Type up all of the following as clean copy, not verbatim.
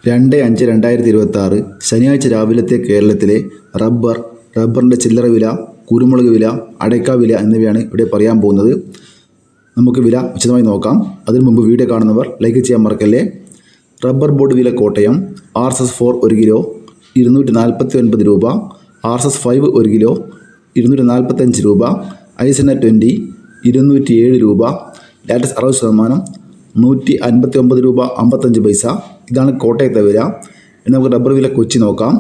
2/5/2026 ശനിയാഴ്ച രാവിലത്തെ കേരളത്തിലെ റബ്ബറിൻ്റെ ചില്ലറ വില, കുരുമുളക് വില, അടയ്ക്ക വില എന്നിവയാണ് ഇവിടെ പറയാൻ പോകുന്നത്. നമുക്ക് വില വിശദമായി നോക്കാം. അതിനു മുമ്പ് വീഡിയോ കാണുന്നവർ ലൈക്ക് ചെയ്യാൻ മറക്കല്ലേ. റബ്ബർ ബോർഡ് വില കോട്ടയം RSS4 1 കിലോ 249 രൂപ, RSS5 1 കിലോ 245 രൂപ, ഐസന 20 207 രൂപ, ലാറ്റസ് 60% 159 രൂപ 55 പൈസ. ഇതാണ് കോട്ടയത്തെ വില. ഇനി നമുക്ക് റബ്ബർ വില കൊച്ചി നോക്കാം.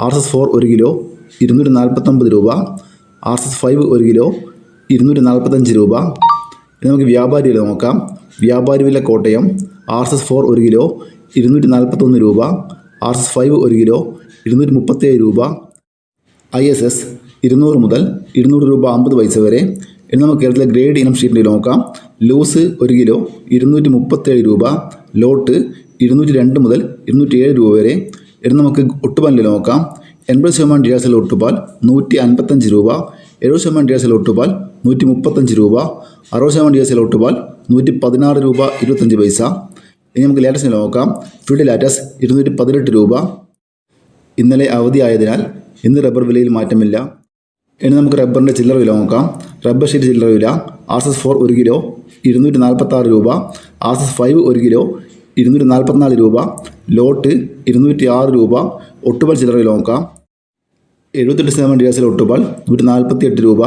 RSS4 1 കിലോ 249 രൂപ, RSS5 1 കിലോ 245 രൂപ. ഇനി നമുക്ക് വ്യാപാരി വില നോക്കാം. വ്യാപാരി വില കോട്ടയം RSS4 1 കിലോ 241 രൂപ, RSS5 1 കിലോ 237 രൂപ, ISS 200 മുതൽ 200 രൂപ 50 പൈസ വരെ. ഇനി നമുക്ക് കേരളത്തിലെ ഗ്രേഡ് ഇനം ഷീറ്റിൽ നോക്കാം. ലൂസ് 1 കിലോ 237 രൂപ, ലോട്ട് 202 മുതൽ 207 രൂപ വരെ. ഇനി നമുക്ക് ഒട്ടുപാലിൽ നോക്കാം. 80% ഡിയാസിൽ ഒട്ടുപാൽ 155 രൂപ, 70% ഡിയാസിൽ ഒട്ടുപാൽ 135 രൂപ, 60% ഡിയാസിൽ ഒട്ടുപാൽ 116 രൂപ 25 പൈസ. ഇനി നമുക്ക് ലാറ്റസിൽ നോക്കാം. ഫീൽഡ് ലാറ്റസ് 218 രൂപ. ഇന്നലെ അവധിയായതിനാൽ ഇന്ന് റബ്ബർ വിലയിൽ മാറ്റമില്ല. ഇനി നമുക്ക് റബ്ബറിൻ്റെ ചില്ലറ വില നോക്കാം. റബ്ബർ ഷീറ്റ് ചില്ലറ വില RSS4 1 കിലോ 246 രൂപ, RSS5 1 കിലോ 244 രൂപ, ലോട്ട് 206 രൂപ. ഒട്ടുപാൽ ചില്ലറ വില നോക്കാം. 78% ഡിയാസിൽ ഒട്ടുപാൽ 148 രൂപ,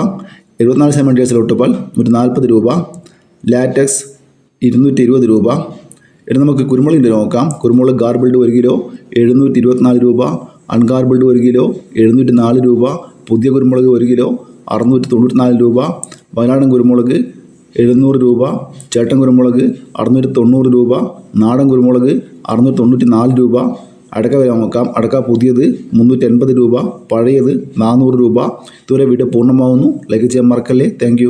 74% ഡിയാസിൽ ഒട്ടുപാൽ 140 രൂപ, ലാറ്റക്സ് 220 രൂപ. ഇനി നമുക്ക് കുരുമുളകിൻ്റെ നോക്കാം. കുരുമുളക് ഗാർബിൾഡ് 1 കിലോ 724 രൂപ, അൺഗാർബിൾഡ് 1 കിലോ 704 രൂപ, പുതിയ കുരുമുളക് 1 കിലോ 694 രൂപ, വയനാടൻ കുരുമുളക് 700 രൂപ, ചേട്ടൻ കുരുമുളക് 690 രൂപ, നാടൻ കുരുമുളക് 694 രൂപ. അടക്ക വില നോക്കാം. അടക്ക പുതിയത് 380 രൂപ, പഴയത് 400 രൂപ. ഇതുവരെ വീഡിയോ പൂർണ്ണമാവുന്നു. ലൈക്ക് ചെയ്യാൻ മറക്കല്ലേ. താങ്ക്